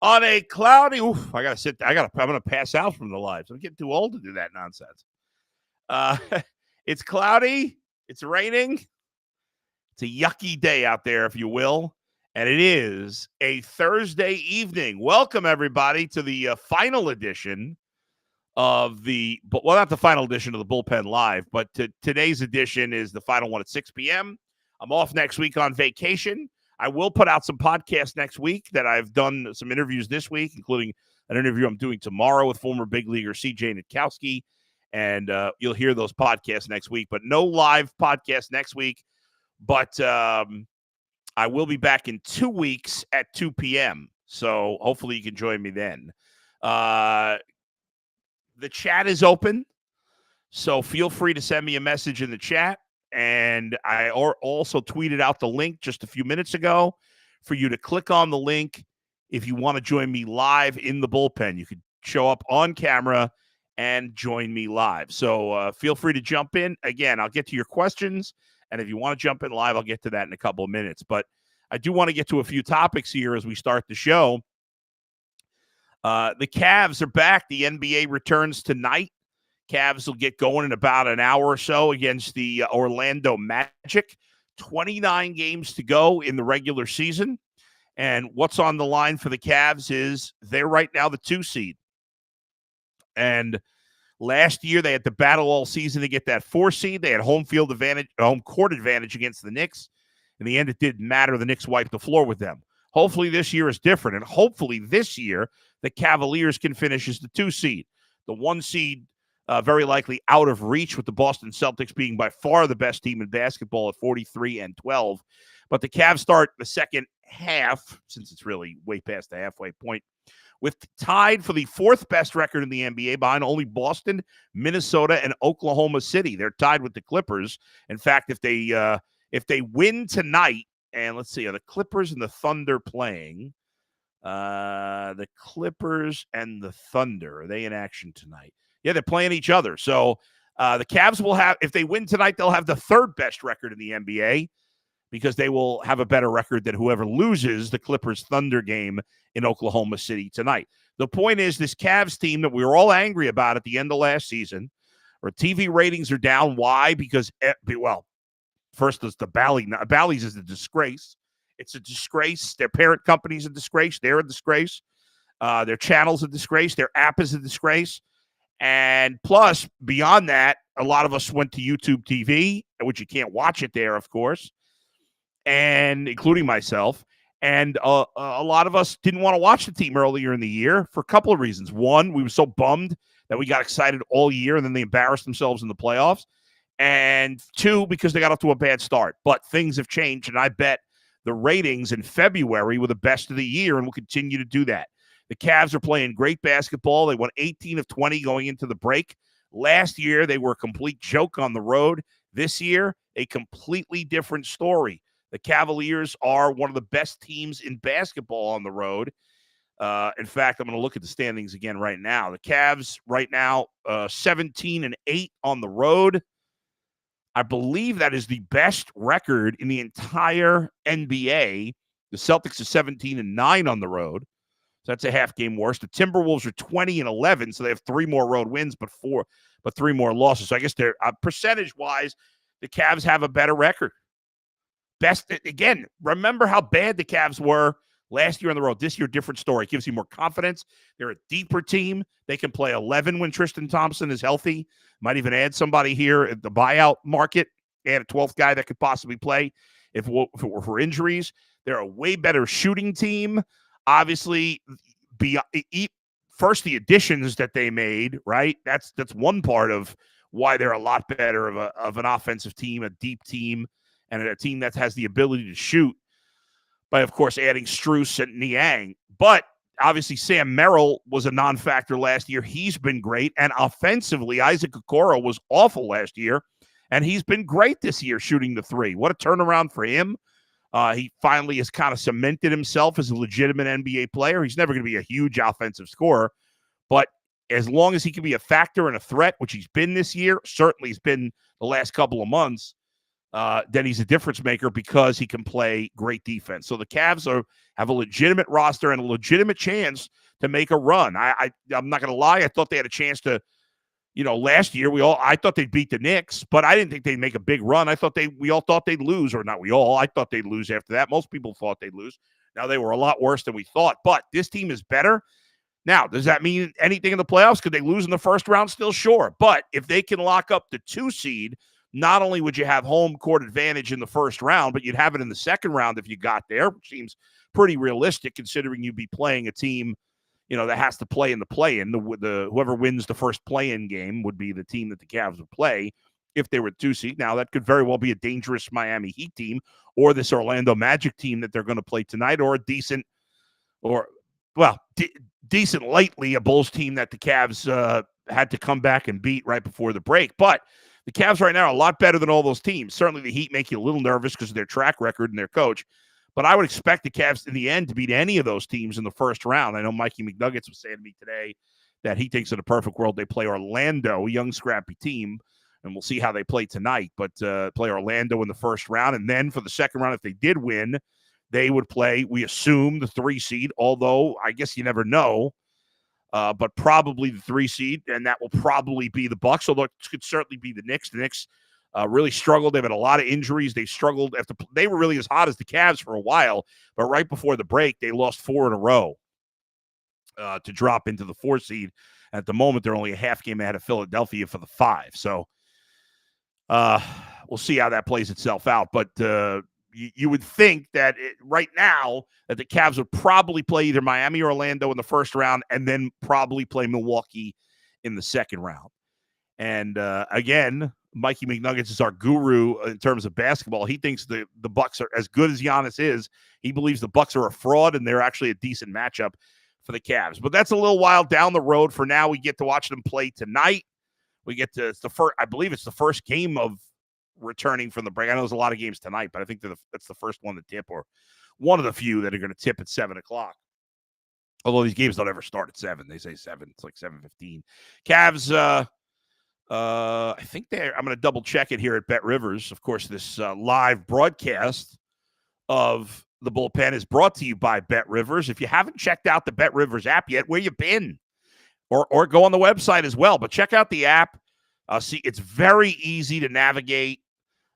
On a cloudy, I'm gonna pass out from the lives. I'm getting too old to do that nonsense. It's cloudy. It's raining. It's a yucky day out there, if you will. And it is a Thursday evening. Welcome, everybody, to the final edition of not the final edition of the Bullpen Live, but today's edition is the final one at 6 p.m. I'm off next week on vacation. I will put out some podcasts next week that I've done some interviews this week, including an interview I'm doing tomorrow with former big leaguer C.J. Nitkowski. And you'll hear those podcasts next week, but no live podcast next week. But I will be back in 2 weeks at 2 p.m. So hopefully you can join me then. The chat is open, so feel free to send me a message in the chat. And I also tweeted out the link just a few minutes ago for you to click on the link if you want to join me live in the bullpen. You could show up on camera and join me live. So feel free to jump in. Again, I'll get to your questions. And if you want to jump in live, I'll get to that in a couple of minutes. But I do want to get to a few topics here as we start the show. The Cavs are back. The NBA returns tonight. Cavs will get going in about an hour or so against the Orlando Magic. 29 games to go in the regular season. And what's on the line for the Cavs is they're right now the 2 seed. And last year they had to battle all season to get that 4 seed. They had home court advantage against the Knicks. In the end, it didn't matter. The Knicks wiped the floor with them. Hopefully this year is different. And hopefully this year the Cavaliers can finish as the 2 seed. The 1 seed very likely out of reach, with the Boston Celtics being by far the best team in basketball at 43-12. But the Cavs start the second half, since it's really way past the halfway point, with tied for the 4th best record in the NBA behind only Boston, Minnesota, and Oklahoma City. They're tied with the Clippers. In fact, if they win tonight, and let's see, are the Clippers and the Thunder playing? The Clippers and the Thunder, are they in action tonight? Yeah, they're playing each other. So the Cavs will have, if they win tonight, they'll have the 3rd best record in the NBA because they will have a better record than whoever loses the Clippers-Thunder game in Oklahoma City tonight. The point is, this Cavs team that we were all angry about at the end of last season, or TV ratings are down. Why? Because, first is the Bally's is a disgrace. It's a disgrace. Their parent company's a disgrace. They're a disgrace. Their channel's a disgrace. Their app is a disgrace. And plus, beyond that, a lot of us went to YouTube TV, which you can't watch it there, of course, and including myself. And a lot of us didn't want to watch the team earlier in the year for a couple of reasons. One, we were so bummed that we got excited all year, and then they embarrassed themselves in the playoffs. And 2, because they got off to a bad start. But things have changed, and I bet the ratings in February were the best of the year and will continue to do that. The Cavs are playing great basketball. They won 18 of 20 going into the break. Last year, they were a complete joke on the road. This year, a completely different story. The Cavaliers are one of the best teams in basketball on the road. In fact, I'm going to look at the standings again right now. The Cavs right now, 17-8 on the road. I believe that is the best record in the entire NBA. The Celtics are 17-9 on the road. So that's a half game worse. The Timberwolves are 20-11, so they have 3 more road wins, but 3 more losses. So I guess they're percentage-wise, the Cavs have a better record. Again, remember how bad the Cavs were last year on the road. This year, different story. It gives you more confidence. They're a deeper team. They can play 11 when Tristan Thompson is healthy. Might even add somebody here at the buyout market. Add a 12th guy that could possibly play if it were for injuries. They're a way better shooting team. Obviously, first the additions that they made, right? That's one part of why they're a lot better of an offensive team, a deep team, and a team that has the ability to shoot. By, of course, adding Strus and Niang. But obviously, Sam Merrill was a non-factor last year. He's been great. And offensively, Isaac Okoro was awful last year, and he's been great this year shooting the 3. What a turnaround for him. He finally has kind of cemented himself as a legitimate NBA player. He's never going to be a huge offensive scorer, but as long as he can be a factor and a threat, which he's been this year, certainly he's been the last couple of months, then he's a difference maker because he can play great defense. So the Cavs have a legitimate roster and a legitimate chance to make a run. I'm not going to lie. I thought they had a chance to, last year I thought they'd beat the Knicks, but I didn't think they'd make a big run. We all thought they'd lose, or not we all. I thought they'd lose after that. Most people thought they'd lose. Now they were a lot worse than we thought, but this team is better. Now, does that mean anything in the playoffs? Could they lose in the first round? Still sure. But if they can lock up the 2 seed, not only would you have home court advantage in the first round, but you'd have it in the second round if you got there, which seems pretty realistic considering you'd be playing a team, that has to play in the play-in. Whoever wins the first play-in game would be the team that the Cavs would play if they were 2 seed. Now, that could very well be a dangerous Miami Heat team or this Orlando Magic team that they're going to play tonight, or a decent lately a Bulls team that the Cavs had to come back and beat right before the break. But the Cavs right now are a lot better than all those teams. Certainly the Heat make you a little nervous because of their track record and their coach. But I would expect the Cavs in the end to beat any of those teams in the first round. I know Mikey McNuggets was saying to me today that he thinks in a perfect world they play Orlando, a young, scrappy team, and we'll see how they play tonight. But play Orlando in the first round. And then for the second round, if they did win, they would play, we assume, the 3 seed, although I guess you never know. But probably the 3 seed, and that will probably be the Bucks, although it could certainly be the Knicks. The Knicks really struggled. They've had a lot of injuries. They struggled. They were really as hot as the Cavs for a while, but right before the break, they lost 4 in a row to drop into the 4 seed. At the moment, they're only a half game ahead of Philadelphia for the 5. So we'll see how that plays itself out. But you would think that right now that the Cavs would probably play either Miami or Orlando in the first round and then probably play Milwaukee in the second round. And again, Mikey McNuggets is our guru in terms of basketball. He thinks the Bucks are as good as Giannis is. He believes the Bucks are a fraud and they're actually a decent matchup for the Cavs. But that's a little while down the road. For now, we get to watch them play tonight. We get to I believe it's the first game of returning from the break. I know there's a lot of games tonight, but I think that's the first one to tip, or one of the few that are going to tip at 7 o'clock. Although these games don't ever start at 7. They say 7. It's like 7:15. Cavs, I think I'm going to double check it here at Bet Rivers. Of course, this live broadcast of the Bullpen is brought to you by Bet Rivers. If you haven't checked out the Bet Rivers app yet, where you been? Or go on the website as well. But check out the app. See, it's very easy to navigate.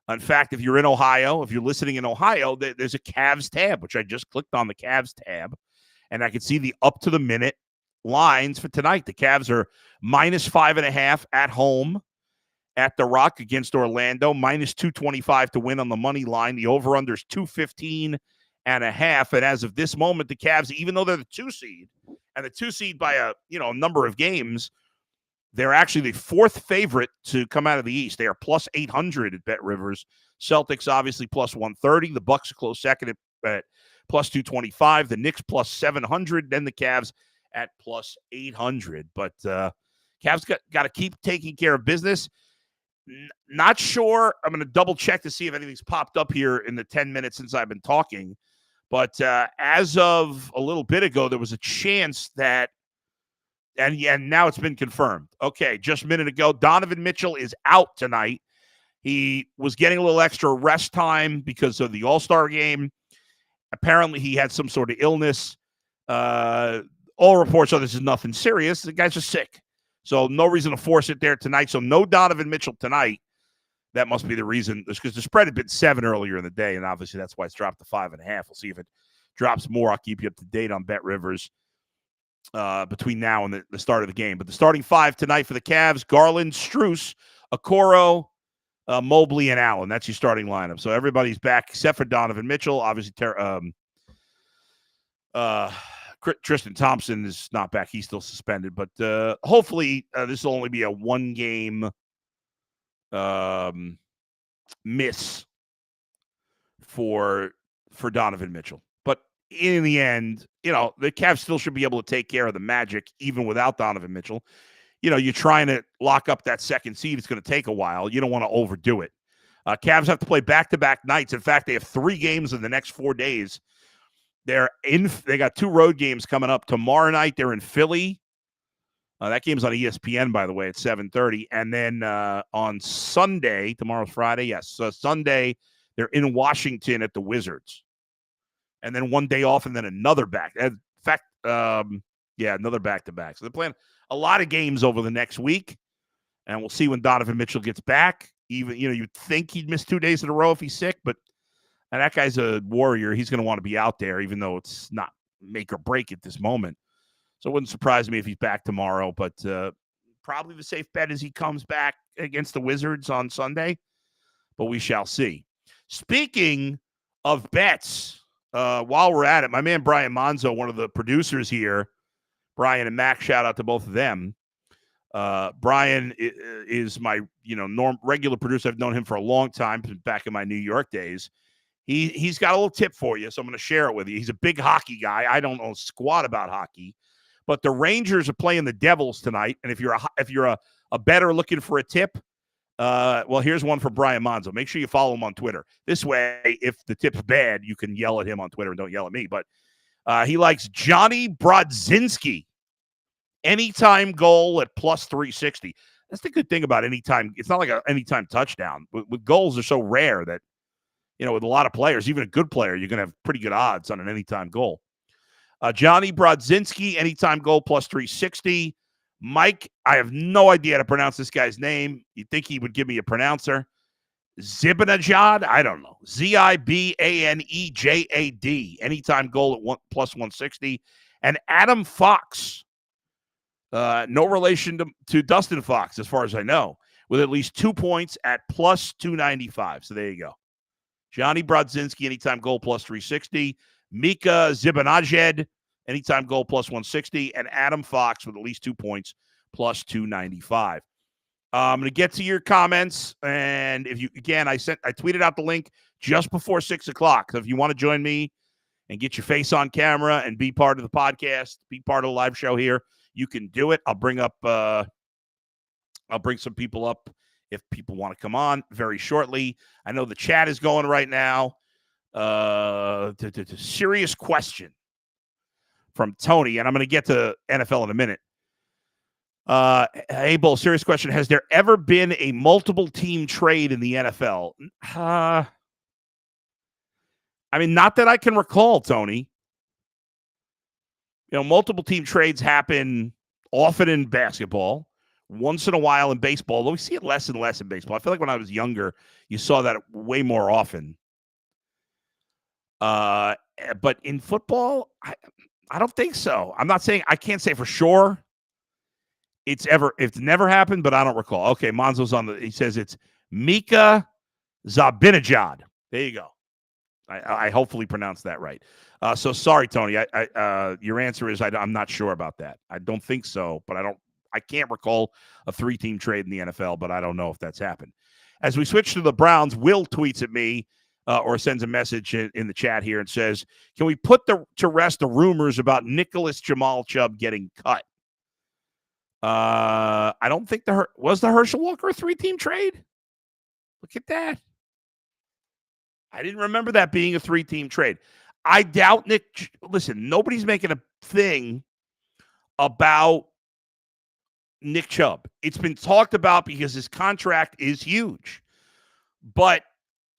In fact, if you're in Ohio, if you're listening in Ohio, there's a Cavs tab, which I just clicked on the Cavs tab, and I can see the up-to-the-minute lines for tonight. The Cavs are -5.5 at home at the Rock against Orlando, -225 to win on the money line. The over-under is 215.5, and as of this moment, the Cavs, even though they're the 2 seed, and the 2 seed by a number of games, they're actually the 4th favorite to come out of the East. They are plus 800 at Bet Rivers. Celtics obviously plus 130. The Bucks are close second at plus 225. The Knicks plus 700. Then the Cavs at plus 800. But Cavs got to keep taking care of business. Not sure. I'm going to double check to see if anything's popped up here in the 10 minutes since I've been talking. But as of a little bit ago, there was a chance that, and now it's been confirmed. Okay, just a minute ago, Donovan Mitchell is out tonight. He was getting a little extra rest time because of the All-Star game. Apparently, he had some sort of illness. All reports are this is nothing serious. The guy's just sick. So no reason to force it there tonight. So no Donovan Mitchell tonight. That must be the reason. Because the spread had been 7 earlier in the day, and obviously that's why it's dropped to 5.5. We'll see if it drops more. I'll keep you up to date on Bet Rivers between now and the start of the game. But the starting 5 tonight for the Cavs: Garland, Strus, Okoro, Mobley, and Allen. That's your starting lineup. So everybody's back except for Donovan Mitchell. Obviously, Tristan Thompson is not back. He's still suspended. But hopefully this will only be a 1-game miss for Donovan Mitchell. But in the end, the Cavs still should be able to take care of the Magic even without Donovan Mitchell. You're trying to lock up that second seed. It's going to take a while. You don't want to overdo it. Cavs have to play back-to-back nights. In fact, they have 3 games in the next 4 days. They got 2 road games coming up. Tomorrow night, they're in Philly. That game's on ESPN, by the way, at 7:30. And then on Sunday, tomorrow's Friday, yes. So Sunday, they're in Washington at the Wizards. And then one day off and then another back. In fact, another back-to-back. So they're playing a lot of games over the next week. And we'll see when Donovan Mitchell gets back. Even, you'd think he'd miss 2 days in a row if he's sick, but that guy's a warrior. He's going to want to be out there, even though it's not make or break at this moment. So it wouldn't surprise me if he's back tomorrow, but probably the safe bet is he comes back against the Wizards on Sunday, but we shall see. Speaking of bets, while we're at it, my man Brian Monzo, one of the producers here, Brian and Mac, shout out to both of them. Brian is my regular producer. I've known him for a long time, back in my New York days. He's got a little tip for you, so I'm going to share it with you. He's a big hockey guy. I don't know squat about hockey, but the Rangers are playing the Devils tonight. And if you're a bettor looking for a tip, well, here's one from Brian Monzo. Make sure you follow him on Twitter. This way, if the tip's bad, you can yell at him on Twitter and don't yell at me. But he likes Johnny Brodzinski. Anytime goal at plus 360. That's the good thing about anytime. It's not like an anytime touchdown. With goals are so rare that, with a lot of players, even a good player, you're going to have pretty good odds on an anytime goal. Johnny Brodzinski, anytime goal plus 360. Mike, I have no idea how to pronounce this guy's name. You'd think he would give me a pronouncer. Zibanejad, I don't know. Zibanejad, anytime goal at plus 160. And Adam Fox, no relation to Dustin Fox, as far as I know, with at least 2 points at plus 295. So there you go. Johnny Brodzinski, anytime goal plus 360. Mika Zibanejad, anytime goal plus 160. And Adam Fox with at least 2 points plus 295. I'm going to get to your comments. And I tweeted out the link just before 6 o'clock. So if you want to join me and get your face on camera and be part of the podcast, be part of the live show here, you can do it. I'll bring some people up if people want to come on very shortly. I know the chat is going right now. Serious question from Tony, and I'm going to get to NFL in a minute. Hey, Bull, serious question. Has there ever been a multiple team trade in the NFL? I mean, not that I can recall, Tony. Multiple team trades happen often in basketball, once in a while in baseball, although we see it less and less in baseball. I feel like when I was younger, you saw that way more often. But in football, I don't think so. I'm not saying, I can't say for sure it's never happened, but I don't recall. Okay, Monzo's he says it's Mika Zibanejad. There you go. I hopefully pronounced that right. So sorry, Tony. Your answer is I'm not sure about that. I don't think so, but I can't recall a 3-team trade in the NFL, but I don't know if that's happened. As we switch to the Browns, Will tweets at me or sends a message in the chat here and says, can we put to rest the rumors about Nicholas Jamal Chubb getting cut? I don't think was the Herschel Walker a 3-team trade? Look at that. I didn't remember that being a 3-team trade. I doubt listen, nobody's making a thing about Nick Chubb. It's been talked about because his contract is huge. But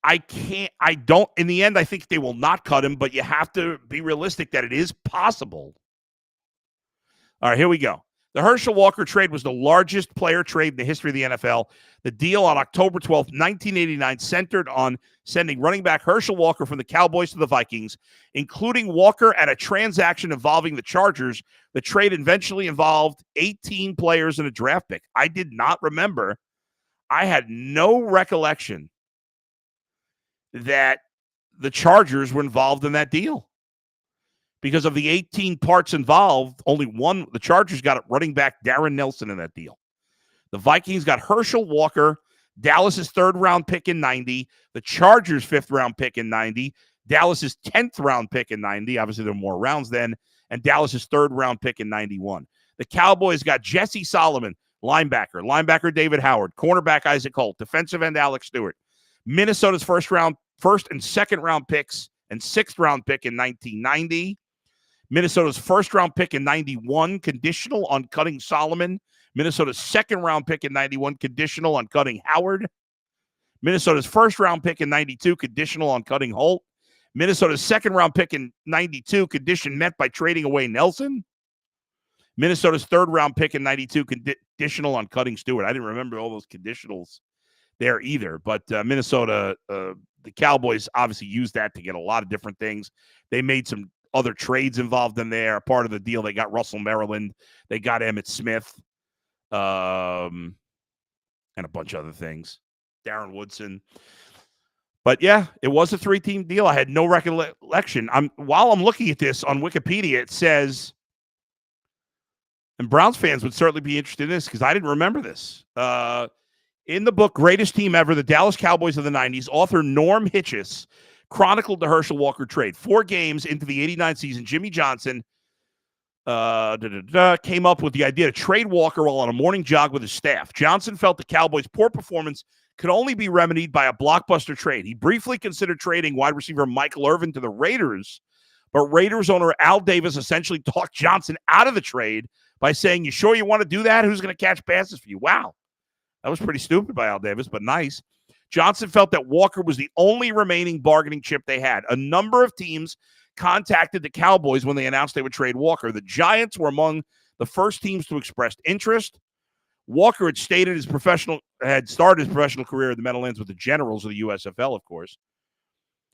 in the end, I think they will not cut him, but you have to be realistic that it is possible. All right, here we go. The Herschel Walker trade was the largest player trade in the history of the NFL. The deal on October 12th, 1989, centered on sending running back Herschel Walker from the Cowboys to the Vikings, including Walker at a transaction involving the Chargers. The trade eventually involved 18 players and a draft pick. I did not remember. I had no recollection that the Chargers were involved in that deal. Because of the 18 parts involved, only one, the Chargers got running back Darren Nelson in that deal. The Vikings got Herschel Walker, Dallas's 3rd-round pick in 90, the Chargers' 5th-round pick in 90, Dallas's 10th-round pick in 90. Obviously, there were more rounds then, and Dallas's 3rd-round pick in 91. The Cowboys got Jesse Solomon, linebacker David Howard, cornerback Isaac Holt, defensive end Alex Stewart, Minnesota's first and second-round picks, and 6th-round pick in 1990. Minnesota's first-round pick in 91, conditional on cutting Solomon. Minnesota's second-round pick in 91, conditional on cutting Howard. Minnesota's first-round pick in 92, conditional on cutting Holt. Minnesota's second-round pick in 92, condition met by trading away Nelson. Minnesota's third-round pick in 92, conditional on cutting Stewart. I didn't remember all those conditionals there either, but Minnesota, the Cowboys obviously used that to get a lot of different things. They made some other trades involved in there. Part of the deal, they got Russell Maryland. They got Emmitt Smith, and a bunch of other things. Darren Woodson. But, yeah, it was a 3-team deal. I had no recollection. While I'm looking at this on Wikipedia, it says, and Browns fans would certainly be interested in this because I didn't remember this. In the book, Greatest Team Ever, The Dallas Cowboys of the 90s, author Norm Hitchens chronicled the Herschel Walker trade. 4 games into the 89 season, Jimmy Johnson came up with the idea to trade Walker while on a morning jog with his staff. Johnson felt the Cowboys' poor performance could only be remedied by a blockbuster trade. He briefly considered trading wide receiver Michael Irvin to the Raiders, but Raiders owner Al Davis essentially talked Johnson out of the trade by saying, "You sure you want to do that? Who's going to catch passes for you?" Wow. That was pretty stupid by Al Davis, but nice. Johnson felt that Walker was the only remaining bargaining chip they had. A number of teams contacted the Cowboys when they announced they would trade Walker. The Giants were among the first teams to express interest. Walker had started his professional career in the Meadowlands with the Generals of the USFL, of course.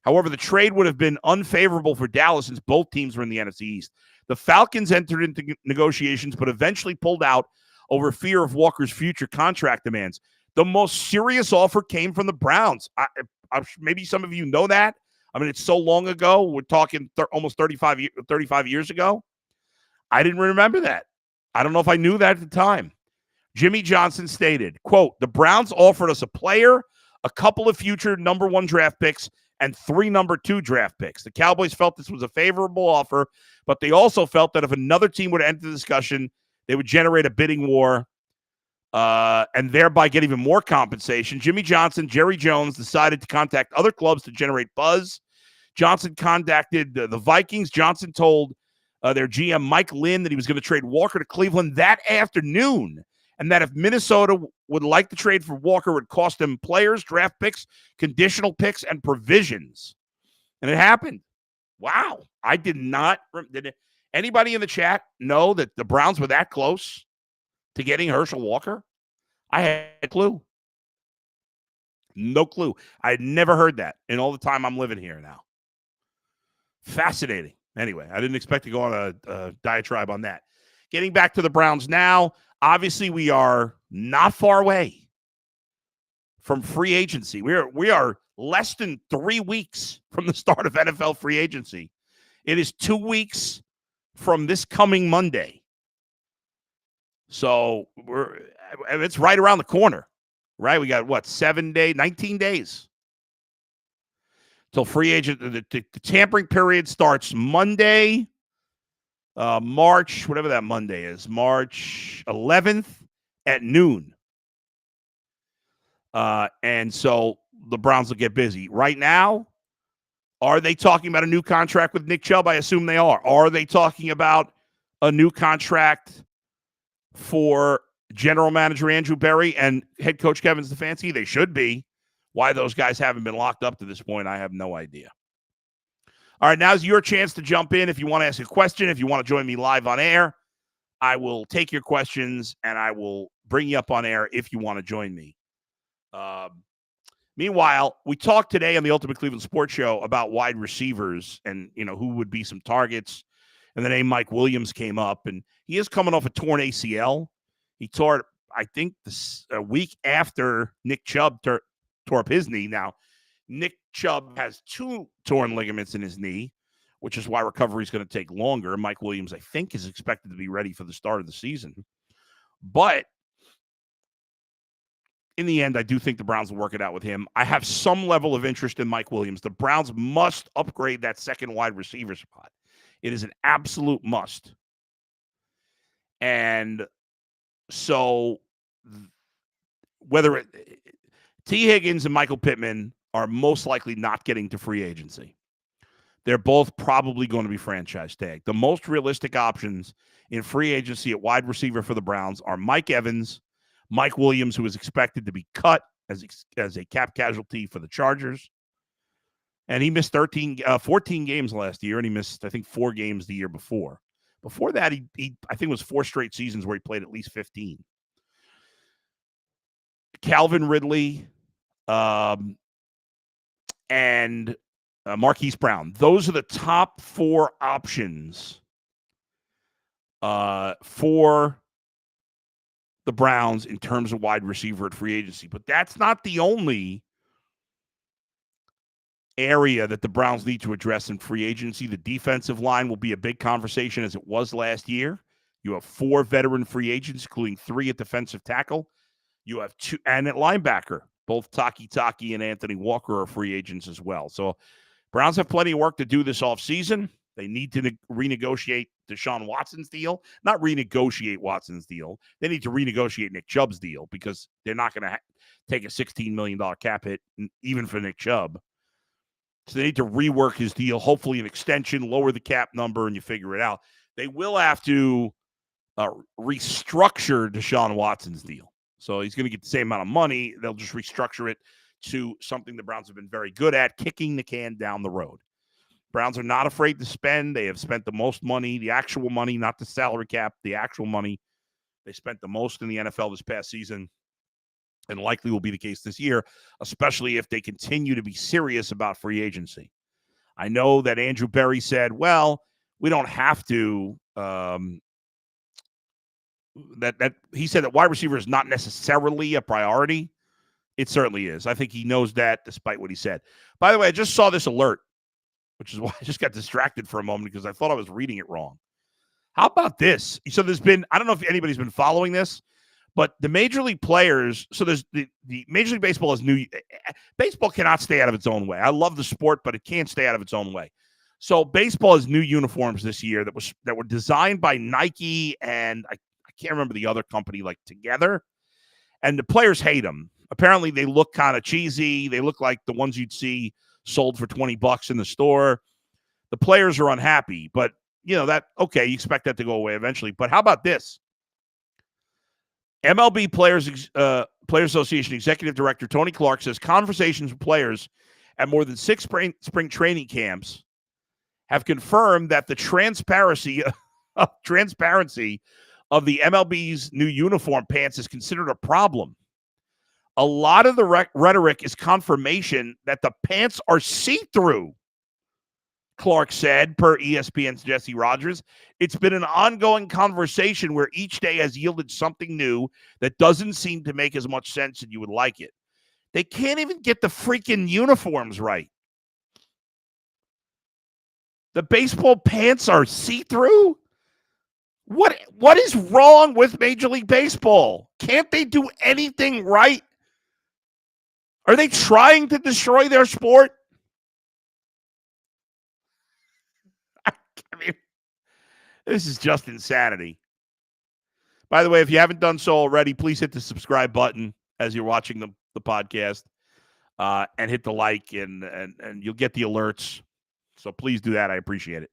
However, the trade would have been unfavorable for Dallas since both teams were in the NFC East. The Falcons entered into negotiations, but eventually pulled out over fear of Walker's future contract demands. The most serious offer came from the Browns. Maybe some of you know that. I mean, it's so long ago. We're talking almost 35 years ago. I didn't remember that. I don't know if I knew that at the time. Jimmy Johnson stated, quote, "The Browns offered us a player, a couple of future number 1 draft picks, and 3 number 2 draft picks. The Cowboys felt this was a favorable offer, but they also felt that if another team would enter the discussion, they would generate a bidding war and thereby get even more compensation. Jimmy Johnson, Jerry Jones decided to contact other clubs to generate buzz. Johnson contacted the Vikings. Johnson told their GM, Mike Lynn, that he was going to trade Walker to Cleveland that afternoon, and that if Minnesota would like to trade for Walker, it would cost them players, draft picks, conditional picks, and provisions. And it happened. Wow. I did not. Did anybody in the chat know that the Browns were that close to getting Herschel Walker? I had a clue. No clue. I had never heard that in all the time I'm living here now. Fascinating. Anyway, I didn't expect to go on a diatribe on that. Getting back to the Browns now, obviously we are not far away from free agency. We are less than 3 weeks from the start of NFL free agency. It is 2 weeks from this coming Monday. So it's right around the corner, right? We got, 19 days till free agent. The tampering period starts Monday, March 11th at noon. And so the Browns will get busy. Right now, are they talking about a new contract with Nick Chubb? I assume they are. Are they talking about a new contract for general manager Andrew Berry and head coach Kevin Stefanski? They should be. Why those guys haven't been locked up to this point, I have no idea. All right, now's your chance to jump in if you want to ask a question. If you want to join me live on air, I will take your questions and I will bring you up on air if you want to join me. Meanwhile, we talked today on the Ultimate Cleveland Sports Show about wide receivers and, who would be some targets. And the name Mike Williams came up, and he is coming off a torn ACL. He tore it, I think, a week after Nick Chubb tore up his knee. Now, Nick Chubb has 2 torn ligaments in his knee, which is why recovery is going to take longer. Mike Williams, I think, is expected to be ready for the start of the season. But in the end, I do think the Browns will work it out with him. I have some level of interest in Mike Williams. The Browns must upgrade that second wide receiver spot. It is an absolute must. And so whether T. Higgins and Michael Pittman are most likely not getting to free agency. they're both probably going to be franchise tag. The most realistic options in free agency at wide receiver for the Browns are Mike Evans, Mike Williams, who is expected to be cut as a cap casualty for the Chargers. And he missed 14 games last year, and he missed, I think, 4 games the year before. Before that, he I think it was 4 straight seasons where he played at least 15. Calvin Ridley, and Marquise Brown. Those are the top 4 options for the Browns in terms of wide receiver at free agency. But that's not the only area that the Browns need to address in free agency. The defensive line will be a big conversation as it was last year. You have 4 veteran free agents, including 3 at defensive tackle. You have 2, and at linebacker. Both Taki and Anthony Walker are free agents as well. So Browns have plenty of work to do this offseason. They need to renegotiate Deshaun Watson's deal. Not renegotiate Watson's deal. They need to renegotiate Nick Chubb's deal because they're not going to take a $16 million cap hit, even for Nick Chubb. So they need to rework his deal, hopefully an extension, lower the cap number, and you figure it out. They will have to restructure Deshaun Watson's deal. So he's going to get the same amount of money. They'll just restructure it to something the Browns have been very good at, kicking the can down the road. Browns are not afraid to spend. They have spent the most money, the actual money, not the salary cap, the actual money. They spent the most in the NFL this past season, and likely will be the case this year, especially if they continue to be serious about free agency. I know that Andrew Berry said, well, we don't have to. That he said that wide receiver is not necessarily a priority. It certainly is. I think he knows that, despite what he said. By the way, I just saw this alert, which is why I just got distracted for a moment because I thought I was reading it wrong. How about this? So there's been, I don't know if anybody's been following this, but the major league players, so there's the Major League Baseball is new. Baseball cannot stay out of its own way. I love the sport, but it can't stay out of its own way. So baseball has new uniforms this year that were designed by Nike and I can't remember the other company, like Together. And the players hate them. Apparently they look kind of cheesy. They look like the ones you'd see sold for $20 in the store. The players are unhappy, but you you expect that to go away eventually. But how about this? MLB Players Association Executive Director Tony Clark says conversations with players at more than 6 spring training camps have confirmed that the transparency of the MLB's new uniform pants is considered a problem. A lot of the rhetoric is confirmation that the pants are see-through, Clark said, per ESPN's Jesse Rogers. It's been an ongoing conversation where each day has yielded something new that doesn't seem to make as much sense as you would like it. They can't even get the freaking uniforms right. The baseball pants are see-through? What is wrong with Major League Baseball? Can't they do anything right? Are they trying to destroy their sport? I mean, this is just insanity. By the way, if you haven't done so already, please hit the subscribe button as you're watching the podcast, and hit the like, and you'll get the alerts. So please do that. I appreciate it.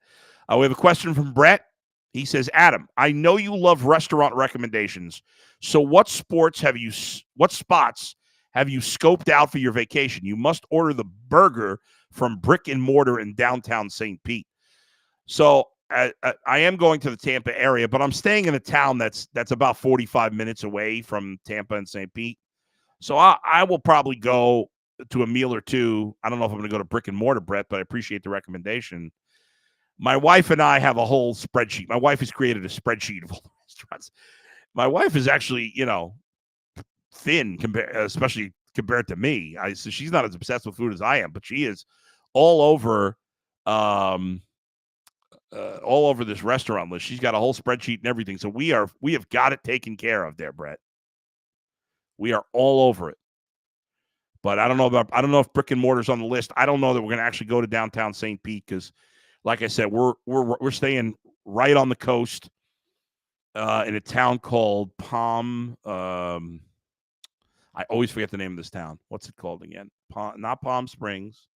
We have a question from Brett. He says, Adam, I know you love restaurant recommendations. So what spots have you scoped out for your vacation? You must order the burger from Brick and Mortar in downtown St. Pete. So I am going to the Tampa area, but I'm staying in a town that's about 45 minutes away from Tampa and St. Pete. So I will probably go to a meal or two. I don't know if I'm going to go to Brick and Mortar, Brett, but I appreciate the recommendation. My wife and I have a whole spreadsheet. My wife has created a spreadsheet of all the restaurants. My wife is actually, thin, especially compared to me. So she's not as obsessed with food as I am, but she is all over this restaurant list. She's got a whole spreadsheet and everything. So we have got it taken care of there, Brett. We are all over it. But I don't know if Brick and Mortar's on the list. I don't know that we're going to actually go to downtown St. Pete because, like I said, we're staying right on the coast in a town called Palm. I always forget the name of this town. What's it called again? Not Palm Springs.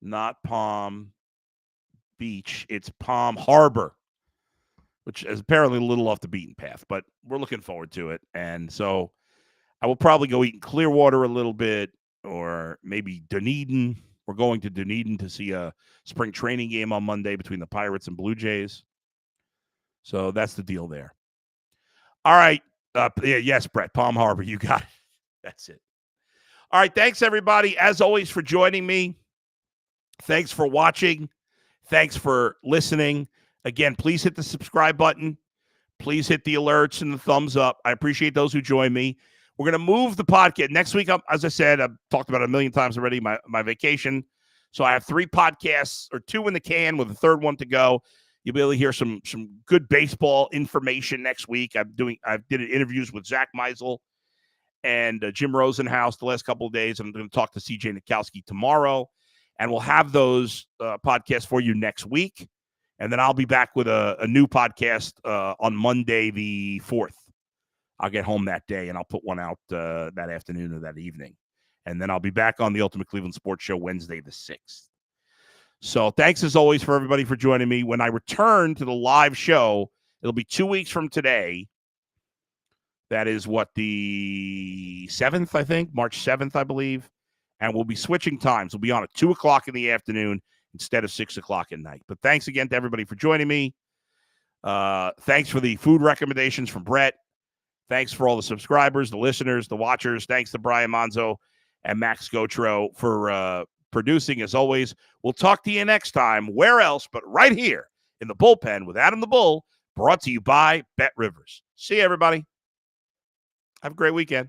Not Palm. Beach. It's Palm Harbor, which is apparently a little off the beaten path, but we're looking forward to it. And so I will probably go eat in Clearwater a little bit, or maybe Dunedin. We're going to Dunedin to see a spring training game on Monday between the Pirates and Blue Jays. So that's the deal there. All right. Yes, Brett, Palm Harbor, you got it. That's it. All right. Thanks, everybody, as always, for joining me. Thanks for watching. Thanks for listening. Again, please hit the subscribe button. Please hit the alerts and the thumbs up. I appreciate those who join me. We're going to move the podcast. Next week, as I said, I've talked about it a million times already, my vacation. So I have 3 podcasts, or 2 in the can with a third one to go. You'll be able to hear some good baseball information next week. I did interviews with Zach Meisel and Jim Rosenhaus the last couple of days. I'm going to talk to CJ Nikowski tomorrow, and we'll have those podcasts for you next week. And then I'll be back with a new podcast on Monday the 4th. I'll get home that day, and I'll put one out that afternoon or that evening. And then I'll be back on the Ultimate Cleveland Sports Show Wednesday the 6th. So thanks, as always, for everybody for joining me. When I return to the live show, it'll be 2 weeks from today. That is the 7th, I think, March 7th, I believe. And we'll be switching times. We'll be on at 2 o'clock in the afternoon instead of 6 o'clock at night. But thanks again to everybody for joining me. Thanks for the food recommendations from Brett. Thanks for all the subscribers, the listeners, the watchers. Thanks to Brian Monzo and Max Gotro for producing, as always. We'll talk to you next time. Where else but right here in the bullpen with Adam the Bull, brought to you by Bet Rivers. See you, everybody. Have a great weekend.